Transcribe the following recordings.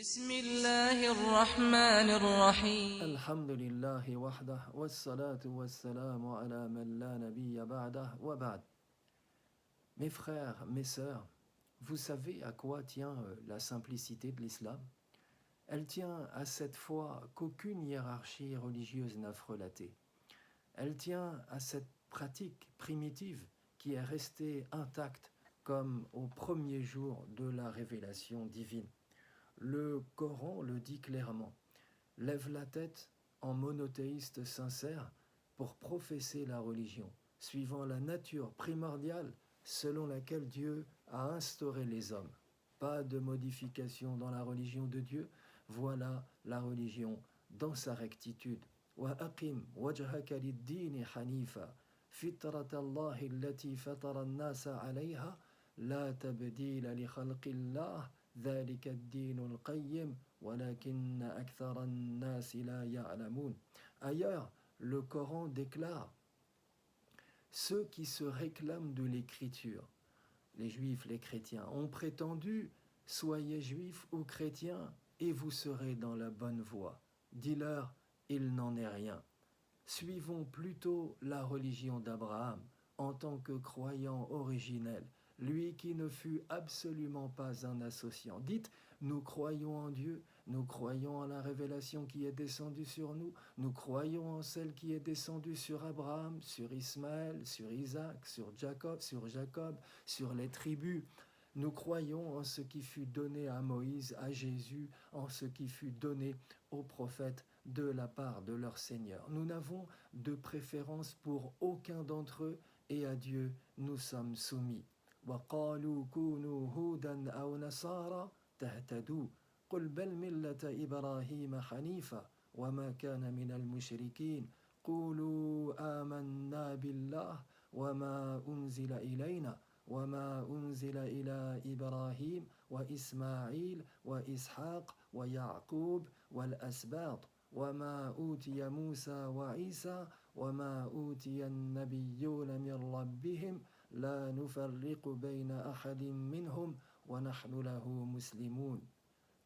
بسم الله الرحمن الرحيم. الحمد لله وحده والصلاة والسلام على من لا نبي بعده وبعد. Mes frères, mes sœurs, vous savez à quoi tient la simplicité de l'islam? Elle tient à cette foi qu'aucune hiérarchie religieuse n'a frelatée. Elle tient à cette pratique primitive qui est restée intacte comme au premier jour de la révélation divine. Le Coran le dit clairement. Lève la tête en monothéiste sincère pour professer la religion, suivant la nature primordiale selon laquelle Dieu a instauré les hommes. Pas de modification dans la religion de Dieu, voilà la religion dans sa rectitude. وَأَقِمْ وَجْهَكَ لِلدِّينِ حَنِيفًا فِطْرَةَ اللَّهِ الَّتِي فَطَرَ النَّاسَ عَلَيْهَا لَا تَبْدِيلَ لِخَلْقِ اللَّهِ ذَلِكَ الدِّينُ الْقَيِّمُ وَلَكِنَّ أَكْثَرَ النَّاسِ لَا يَعْلَمُونَ. Ailleurs, le Coran déclare: ceux qui se réclament de l'écriture, les juifs, les chrétiens, ont prétendu: soyez juifs ou chrétiens et vous serez dans la bonne voie. Dis-leur: il n'en est rien. Suivons plutôt la religion d'Abraham en tant que croyant originel, lui qui ne fut absolument pas un associant. Dites: nous croyons en Dieu, nous croyons en la révélation qui est descendue sur nous, nous croyons en celle qui est descendue sur Abraham, sur Ismaël, sur Isaac, sur Jacob, sur les tribus. Nous croyons en ce qui fut donné à Moïse, à Jésus, en ce qui fut donné aux prophètes de la part de leur Seigneur. Nous n'avons de préférence pour aucun d'entre eux et à Dieu nous sommes soumis. وَقَالُوا كُونُوا هُودًا أَوْ نَصَارَى تَهْتَدُوا قُلْ بَلْ مِلَّةَ إِبْرَاهِيمَ حَنِيفًا وَمَا كَانَ مِنَ الْمُشْرِكِينَ قُولُوا آمَنَّا بِاللَّهِ وَمَا أُنْزِلَ إِلَيْنَا وما أنزل إلى إبراهيم وإسماعيل وإسحاق ويعقوب والأسباط وما أوتي موسى وعيسى وما أوتي النبيون من ربهم لا نفرق بين أحد منهم ونحن له مسلمون.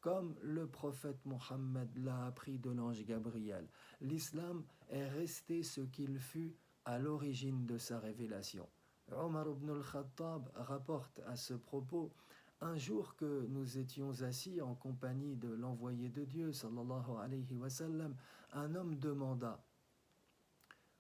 Comme le prophète Mohammed l'a appris de l'ange Gabriel, l'islam est resté ce qu'il fut à l'origine de sa révélation. Omar ibn al-Khattab rapporte à ce propos: un jour que nous étions assis en compagnie de l'envoyé de Dieu, sallallahu alayhi wa sallam, un homme demanda: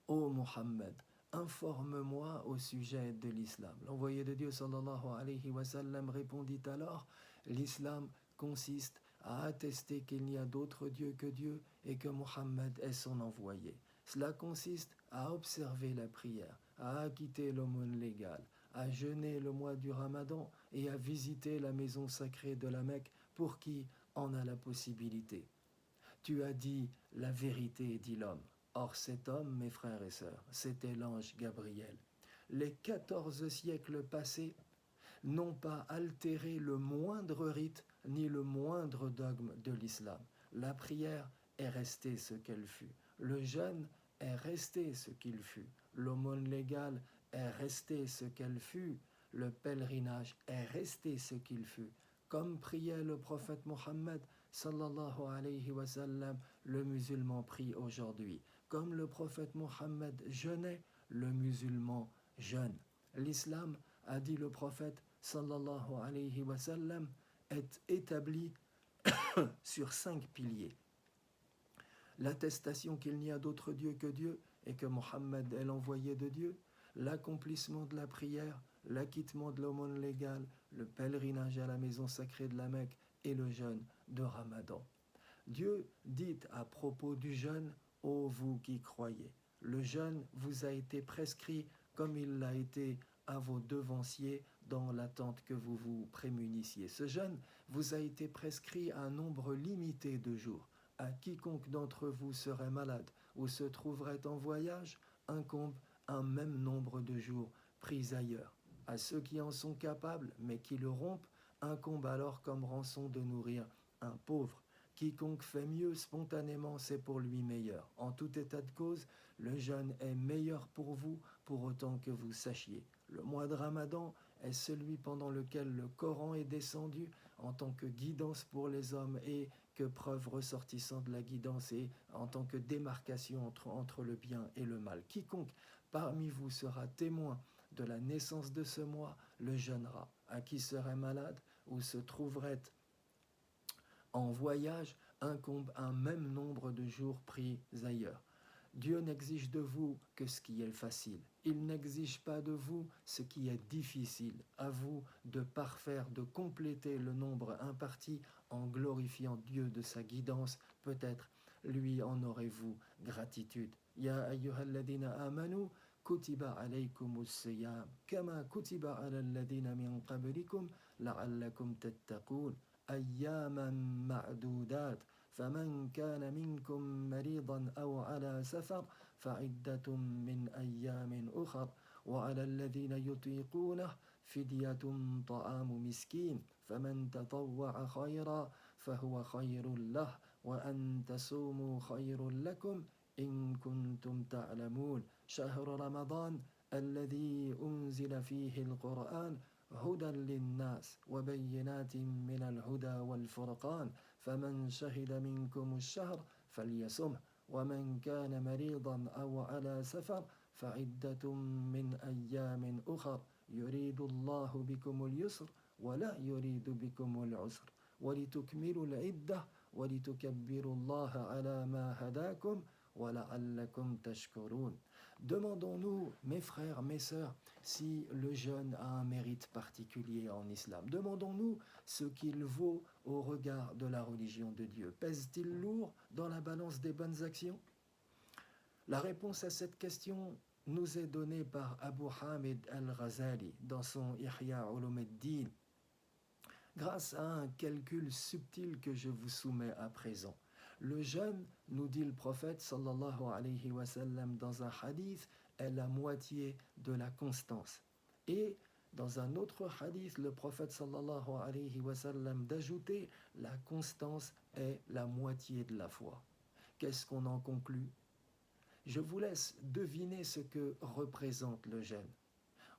ô Mohammed, informe-moi au sujet de l'islam. L'envoyé de Dieu, sallallahu alayhi wa sallam, répondit alors: l'islam consiste à attester qu'il n'y a d'autre Dieu que Dieu et que Mohammed est son envoyé. Cela consiste à observer la prière, à acquitter l'aumône légale, à jeûner le mois du Ramadan et à visiter la maison sacrée de la Mecque pour qui en a la possibilité. Tu as dit la vérité, dit l'homme. Or cet homme, mes frères et sœurs, c'était l'ange Gabriel. Les 14 siècles passés n'ont pas altéré le moindre rite ni le moindre dogme de l'islam. La prière est restée ce qu'elle fut. Le jeûne est resté ce qu'il fut. L'aumône légale est restée ce qu'elle fut. Le pèlerinage est resté ce qu'il fut. Comme priait le prophète Mohammed, sallallahu alayhi wa sallam, le musulman prie aujourd'hui. Comme le prophète Mohammed jeûnait, le musulman jeûne. L'islam, a dit le prophète, sallallahu alayhi wa sallam, est établi sur 5 piliers. L'attestation qu'il n'y a d'autre Dieu que Dieu et que Mohammed est l'envoyé de Dieu, l'accomplissement de la prière, l'acquittement de l'aumône légale, le pèlerinage à la maison sacrée de la Mecque et le jeûne de Ramadan. Dieu dit à propos du jeûne: ô vous qui croyez, le jeûne vous a été prescrit comme il l'a été à vos devanciers dans l'attente que vous vous prémunissiez. Ce jeûne vous a été prescrit à un nombre limité de jours. À quiconque d'entre vous serait malade ou se trouverait en voyage, incombe un même nombre de jours pris ailleurs. À ceux qui en sont capables, mais qui le rompent, incombe alors comme rançon de nourrir un pauvre. Quiconque fait mieux spontanément, c'est pour lui meilleur. En tout état de cause, le jeûne est meilleur pour vous, pour autant que vous sachiez. Le mois de Ramadan est celui pendant lequel le Coran est descendu, en tant que guidance pour les hommes et que preuve ressortissant de la guidance et en tant que démarcation entre le bien et le mal. Quiconque parmi vous sera témoin de la naissance de ce mois le jeûnera. À qui serait malade ou se trouverait en voyage incombe un même nombre de jours pris ailleurs. Dieu n'exige de vous que ce qui est facile. Il n'exige pas de vous ce qui est difficile. À vous de parfaire, de compléter le nombre imparti en glorifiant Dieu de sa guidance. Peut-être lui en aurez-vous gratitude. Ya ayyuhalladhina amanu kutiba alaykumus siyam kama kutiba alal ladhina min qablikum la'allakum tattaqun ayyaman ma'dudat. فمن كان منكم مريضا أو على سفر فعدة من أيام أخر وعلى الذين يطيقونه فدية طعام مسكين فمن تطوع خيرا فهو خير له وأن تصوموا خير لكم إن كنتم تعلمون شهر رمضان الذي أنزل فيه القرآن هدى للناس وبينات من الهدى والفرقان فمن شهد منكم الشهر فليصمه ومن كان مريضا أو على سفر فعدة من أيام أخر يريد الله بكم اليسر ولا يريد بكم العسر ولتكملوا العدة ولتكبروا الله على ما هداكم ولعلكم تشكرون. Demandons-nous, mes frères, mes sœurs, si le jeûne a un mérite particulier en islam. Demandons-nous ce qu'il vaut au regard de la religion de Dieu. Pèse-t-il lourd dans la balance des bonnes actions? La réponse à cette question nous est donnée par Abu Hamid al-Ghazali dans son Ihya Ulumuddin, grâce à un calcul subtil que je vous soumets à présent. Le jeûne, nous dit le prophète sallallahu alayhi wa sallam dans un hadith, est la moitié de la constance. Et dans un autre hadith, le prophète sallallahu alayhi wa sallam d'ajouter, la constance est la moitié de la foi. Qu'est-ce qu'on en conclut? Je vous laisse deviner ce que représente le jeûne.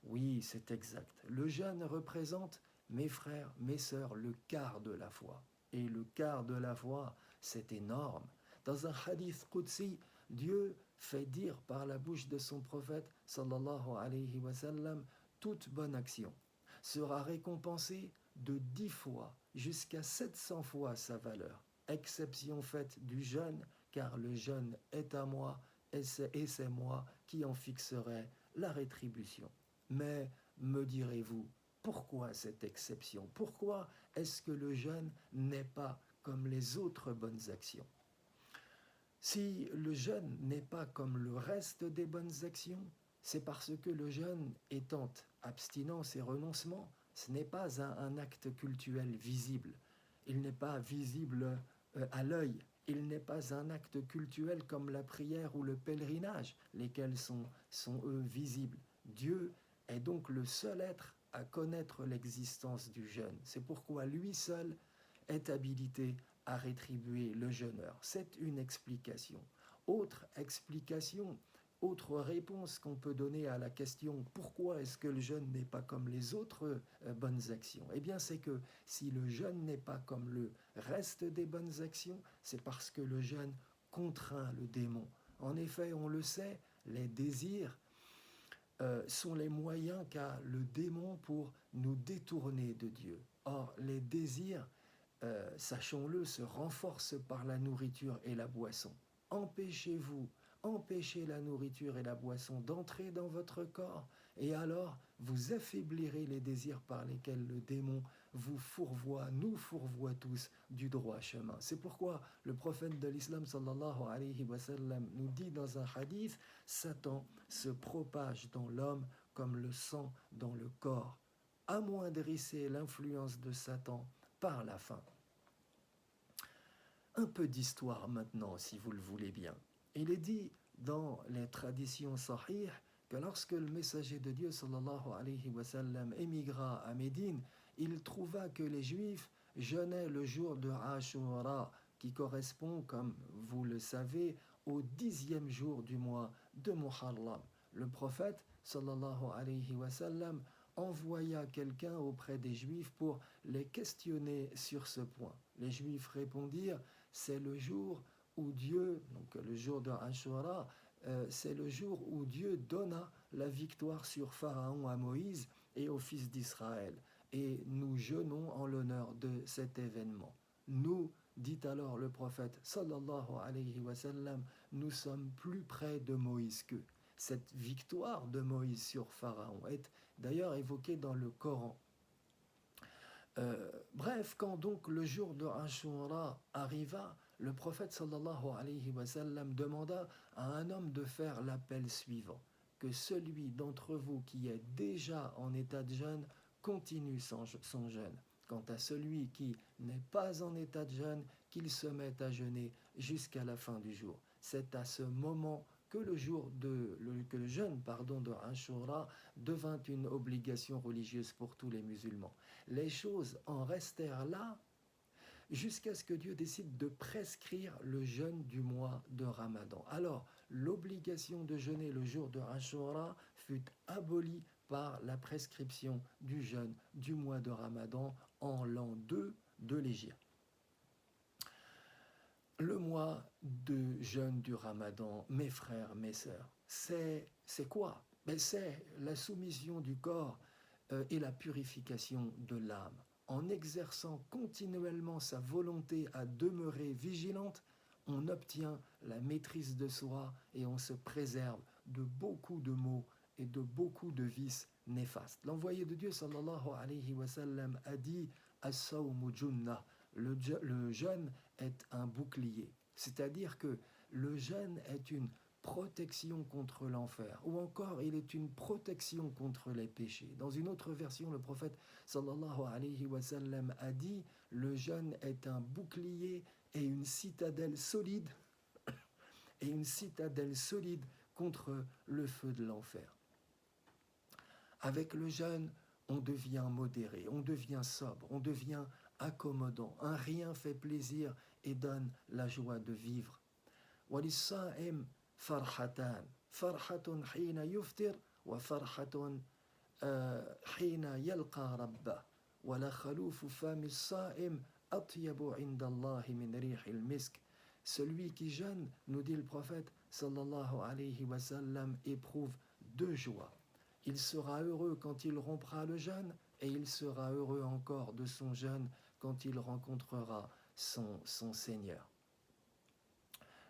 Oui, c'est exact. Le jeûne représente, mes frères, mes sœurs, le quart de la foi. Et le quart de la foi, c'est énorme. Dans un hadith qudsi, Dieu fait dire par la bouche de son prophète, sallallahu alayhi wa sallam, toute bonne action sera récompensée de 10 fois jusqu'à 700 fois sa valeur. Exception faite du jeûne, car le jeûne est à moi et c'est moi qui en fixerai la rétribution. Mais me direz-vous, pourquoi cette exception? Pourquoi est-ce que le jeûne n'est pas comme les autres bonnes actions? Si le jeûne n'est pas comme le reste des bonnes actions, c'est parce que le jeûne étant abstinence et renoncement, ce n'est pas un acte cultuel visible. Il n'est pas visible à l'œil. Il n'est pas un acte cultuel comme la prière ou le pèlerinage, lesquels sont eux visibles. Dieu est donc le seul être à connaître l'existence du jeûne. C'est pourquoi lui seul est habilité à rétribuer le jeûneur. C'est une explication. Autre explication, autre réponse qu'on peut donner à la question pourquoi est-ce que le jeûne n'est pas comme les autres bonnes actions? Eh bien, c'est que si le jeûne n'est pas comme le reste des bonnes actions, c'est parce que le jeûne contraint le démon. En effet, on le sait, les désirs sont les moyens qu'a le démon pour nous détourner de Dieu. Or, les désirs, sachons-le, se renforcent par la nourriture et la boisson. Empêchez la nourriture et la boisson d'entrer dans votre corps, et alors vous affaiblirez les désirs par lesquels le démon vous fourvoie, nous fourvoie tous du droit chemin. C'est pourquoi le prophète de l'islam sallallahu alayhi wa sallam nous dit dans un hadith, Satan se propage dans l'homme comme le sang dans le corps. Amoindrissez l'influence de Satan par la faim. Un peu d'histoire maintenant, si vous le voulez bien. Il est dit dans les traditions sahih que lorsque le messager de Dieu sallallahu alayhi wa sallam émigra à Médine, il trouva que les Juifs jeûnaient le jour de Ashura, qui correspond, comme vous le savez, au 10e jour du mois de Muharram. Le prophète sallallahu alayhi wa sallam envoya quelqu'un auprès des Juifs pour les questionner sur ce point. Les Juifs répondirent, c'est le jour où Dieu, donc le jour de Ashura, c'est le jour où Dieu donna la victoire sur Pharaon à Moïse et aux fils d'Israël. Et nous jeûnons en l'honneur de cet événement. Nous, dit alors le prophète, sallallahu alayhi wa sallam, nous sommes plus près de Moïse qu'eux. Cette victoire de Moïse sur Pharaon est d'ailleurs évoquée dans le Coran. Bref, quand donc le jour de Ashura arriva, le prophète sallallahu alayhi wa sallam demanda à un homme de faire l'appel suivant, que celui d'entre vous qui est déjà en état de jeûne continue son jeûne. Quant à celui qui n'est pas en état de jeûne, qu'il se mette à jeûner jusqu'à la fin du jour. C'est à ce moment que le jeûne de Ashura devint une obligation religieuse pour tous les musulmans. Les choses en restèrent là jusqu'à ce que Dieu décide de prescrire le jeûne du mois de Ramadan. Alors, l'obligation de jeûner le jour de Ashura fut abolie par la prescription du jeûne du mois de Ramadan en l'an 2 de l'Hégire. Le mois de jeûne du Ramadan, mes frères, mes sœurs, c'est quoi? C'est la soumission du corps et la purification de l'âme. En exerçant continuellement sa volonté à demeurer vigilante, on obtient la maîtrise de soi et on se préserve de beaucoup de maux et de beaucoup de vices néfastes. L'envoyé de Dieu, sallallahu alayhi wa sallam, a dit « As-sawmu junnah » le jeûne est un bouclier. C'est-à-dire que le jeûne est une protection contre l'enfer, ou encore il est une protection contre les péchés. Dans une autre version, le prophète sallallahu alayhi wa sallam a dit « Le jeûne est un bouclier et une citadelle solide, contre le feu de l'enfer. » Avec le jeûne, on devient modéré, on devient sobre, on devient accommodant. Un rien fait plaisir et donne la joie de vivre. وَلِلصَّائِمِ فَرْحَتَانِ فَرْحَةٌ حِينَ يُفْطِرُ وَفَرْحَةٌ حِينَ يَلْقَى رَبَّهُ وَلَخَلُوفُ فَمِ الصَّائِمِ أَطْيَبُ عِنْدَ اللَّهِ مِنْ رِيحِ الْمِسْكِ. Celui qui jeûne, nous dit le prophète sallallahu alayhi wa sallam, éprouve deux joies. Il sera heureux quand il rompra le jeûne et il sera heureux encore de son jeûne quand il rencontrera son Seigneur.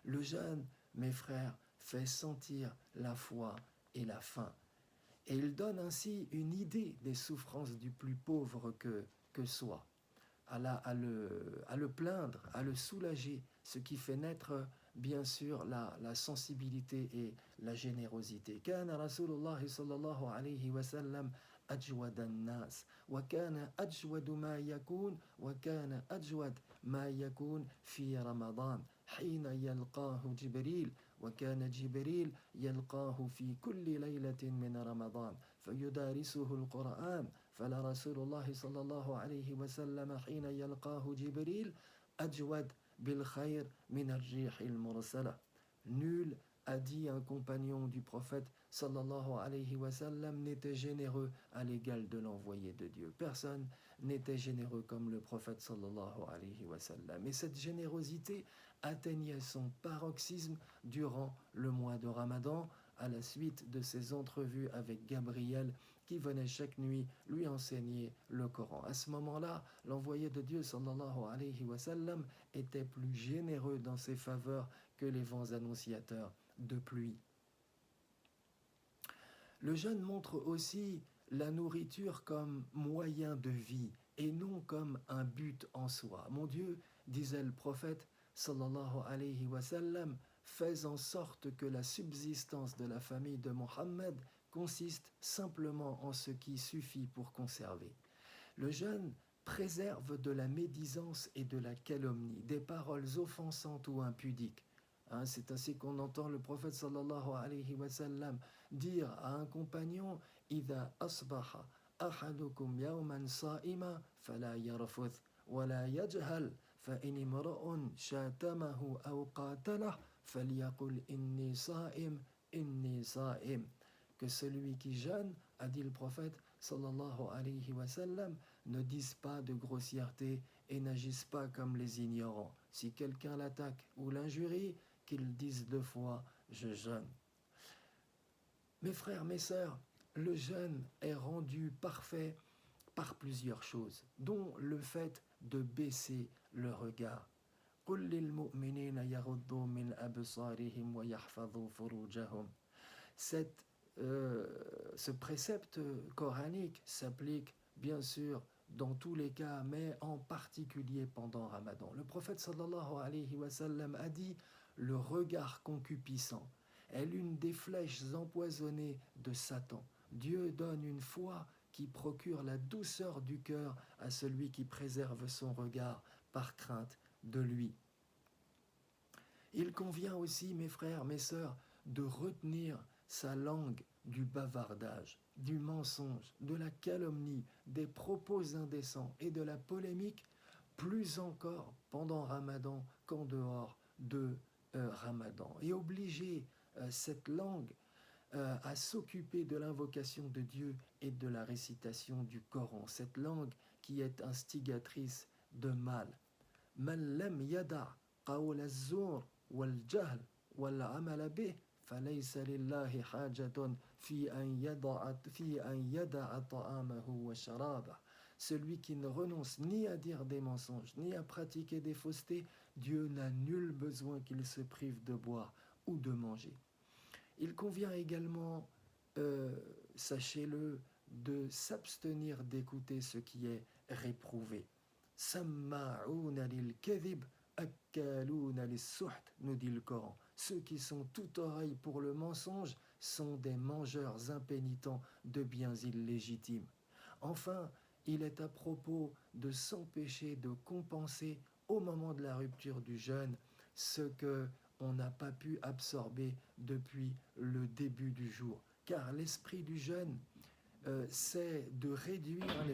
Le jeûne, mes frères, fait sentir la foi et la faim. Et il donne ainsi une idée des souffrances du plus pauvre que soi, à le plaindre, à le soulager, ce qui fait naître bien sûr la sensibilité et la générosité. كان رسول الله صلى الله عليه وسلم أجود الناس وكان أجود ما يكون في رمضان حين يلقاه جبريل وكان جبريل يلقاه في كل ليلة من رمضان فيدارسه القرآن فلرسول الله صلى الله عليه وسلم حين يلقاه جبريل أجود بالخير من الريح المرسلة. Nul, a dit un compagnon du prophète sallallahu alayhi wa sallam, n'était généreux à l'égal de l'envoyé de Dieu. Personne n'était généreux comme le prophète sallallahu alayhi wa sallam. Et cette générosité atteignait son paroxysme durant le mois de Ramadan, à la suite de ses entrevues avec Gabriel qui venait chaque nuit lui enseigner le Coran. À ce moment-là, l'envoyé de Dieu sallallahu alayhi wa sallam était plus généreux dans ses faveurs que les vents annonciateurs de pluie. Le jeûne montre aussi la nourriture comme moyen de vie et non comme un but en soi. Mon Dieu, disait le prophète sallallahu alayhi wa sallam, fais en sorte que la subsistance de la famille de Mohammed consiste simplement en ce qui suffit pour conserver. Le jeûne préserve de la médisance et de la calomnie, des paroles offensantes ou impudiques. C'est ainsi qu'on entend le prophète sallallahu alayhi wa sallam dire à un compagnon « Idha asbaha ahadukum yawman sa'ima fala yarfuth wa la yajhal fa in imra'un shatamahu aw qatalah falyaqul inni sa'im » que celui qui jeûne, a dit le prophète sallallahu alayhi wa sallam, ne disent pas de grossièreté et n'agissent pas comme les ignorants. Si quelqu'un l'attaque ou l'injurie, qu'ils disent 2 fois « je jeûne ». Mes frères, mes sœurs, le jeûne est rendu parfait par plusieurs choses, dont le fait de baisser le regard. قل للمؤمنين يغضوا من أبصارهم ويحفظوا فروجهم. Ce précepte coranique s'applique bien sûr dans tous les cas, mais en particulier pendant Ramadan. Le prophète sallallahu alayhi wa sallam a dit « Le regard concupiscent est l'une des flèches empoisonnées de Satan. Dieu donne une foi qui procure la douceur du cœur à celui qui préserve son regard par crainte de lui. » Il convient aussi, mes frères, mes sœurs, de retenir sa langue du bavardage, du mensonge, de la calomnie, des propos indécents et de la polémique, plus encore pendant Ramadan qu'en dehors de Ramadan. Et obliger cette langue à s'occuper de l'invocation de Dieu et de la récitation du Coran, cette langue qui est instigatrice de mal. Man lam yada qawl az-zur wal jahl wal amal bih فليس لله حاجة في أن يدع طعامه وشرابه. Celui qui ne renonce ni à dire des mensonges, ni à pratiquer des faussetés, Dieu n'a nul besoin qu'il se prive de boire ou de manger. Il convient également, sachez-le, de s'abstenir d'écouter ce qui est réprouvé. Samma'una lil kadhib akkaluna lis-suht, nous dit le Coran. Ceux qui sont tout oreille pour le mensonge sont des mangeurs impénitents de biens illégitimes. Enfin, il est à propos de s'empêcher de compenser au moment de la rupture du jeûne ce que on n'a pas pu absorber depuis le début du jour. Car l'esprit du jeûne, c'est de réduire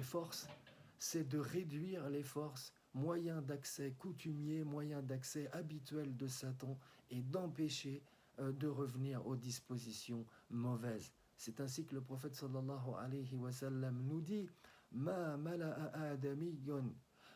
les forces, moyen d'accès coutumier, moyen d'accès habituel de Satan, et d'empêcher de revenir aux dispositions mauvaises. C'est ainsi que le prophète sallallahu alayhi wa sallam nous dit « Ma mala'a adamiyyun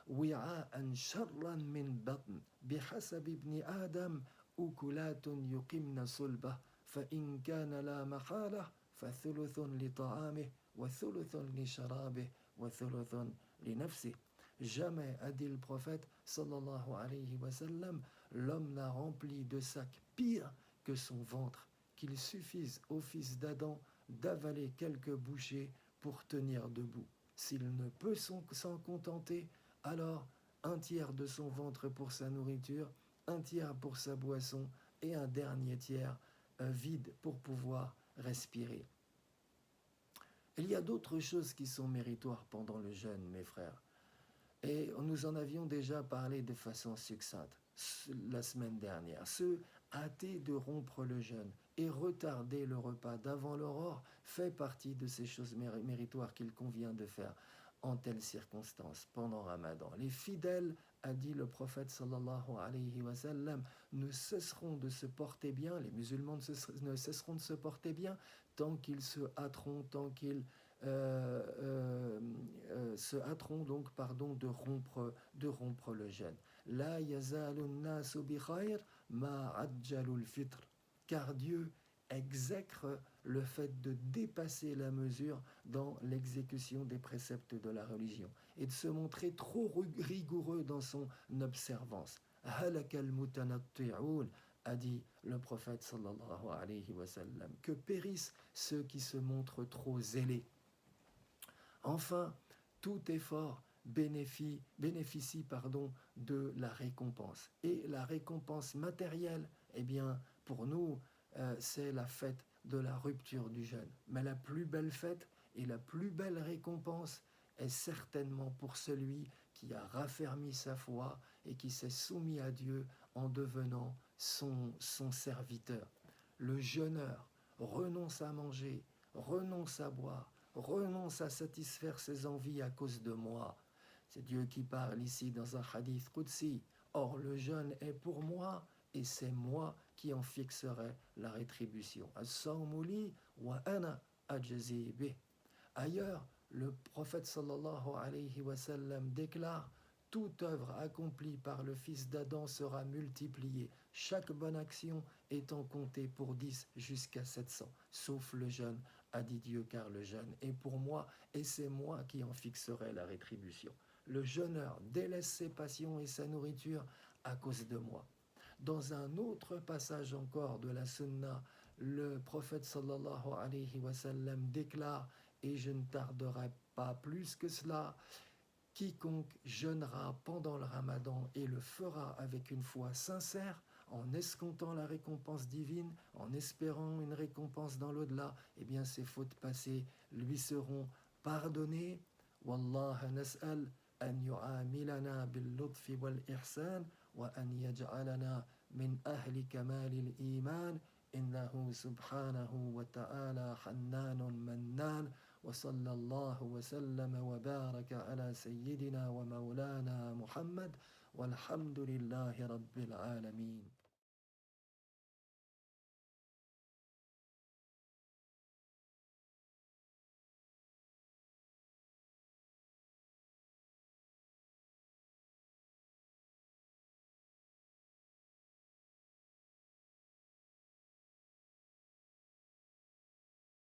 wi'a'an sharran min batn bihasab ibn Adam ukulatun yuqimna sulbah fa in kana la mahala fa thuluthun li ta'amih wa thuluthun li sharabih wa thuluthun li nafsih » Jamais, a dit le prophète sallallahu alayhi wa sallam, l'homme n'a rempli de sacs pire que son ventre, qu'il suffise au fils d'Adam d'avaler quelques bouchées pour tenir debout. S'il ne peut s'en contenter, alors un tiers de son ventre pour sa nourriture, un tiers pour sa boisson et un dernier tiers vide pour pouvoir respirer. Il y a d'autres choses qui sont méritoires pendant le jeûne, mes frères. Et nous en avions déjà parlé de façon succincte la semaine dernière. Ceux hâtés de rompre le jeûne et retarder le repas d'avant l'aurore fait partie de ces choses méritoires qu'il convient de faire en telles circonstances pendant Ramadan. Les fidèles, a dit le prophète sallallahu alayhi wa sallam, ne cesseront de se porter bien, les musulmans ne cesseront de se porter bien tant qu'ils se hâteront, se hâteront donc de rompre le jeûne. La yazalun nasu bi khayr ma ajjalul fitr, car Dieu exècre le fait de dépasser la mesure dans l'exécution des préceptes de la religion et de se montrer trop rigoureux dans son observance. Halakal mutanatti'un, a dit le prophète sallallahu alayhi wa sallam, que périssent ceux qui se montrent trop zélés. Enfin, tout effort bénéficie de la récompense. Et la récompense matérielle, eh bien, pour nous, c'est la fête de la rupture du jeûne. Mais la plus belle fête et la plus belle récompense est certainement pour celui qui a raffermi sa foi et qui s'est soumis à Dieu en devenant son serviteur. Le jeûneur renonce à manger, renonce à boire, renonce à satisfaire ses envies à cause de moi. C'est Dieu qui parle ici dans un hadith qudsi. Or, le jeûne est pour moi et c'est moi qui en fixerai la rétribution. As-sawmu li wa ana ajzi bih. Ailleurs, Le prophète sallallahu alayhi wa sallam déclare: toute œuvre accomplie par le fils d'Adam sera multipliée, chaque bonne action étant comptée pour 10 jusqu'à 700, sauf le jeûne, a dit Dieu, car le jeûne est pour moi et c'est moi qui en fixerai la rétribution. Le jeûneur délaisse ses passions et sa nourriture à cause de moi. Dans un autre passage encore de la Sunna, le prophète sallallahu alayhi wa sallam déclare: et je ne tarderai pas plus que cela, quiconque jeûnera pendant le Ramadan et le fera avec une foi sincère, en escomptant la récompense divine, en espérant une récompense dans l'au-delà, eh bien ses fautes passées lui seront pardonnées. Wallah nas'al an yu'amilana bil lutfi wal ihsan wa an yaj'alana min ahli kamalil iman. إنه سبحانه وتعالى حنان منان وصلى الله وسلم وبارك على سيدنا ومولانا محمد والحمد لله رب العالمين.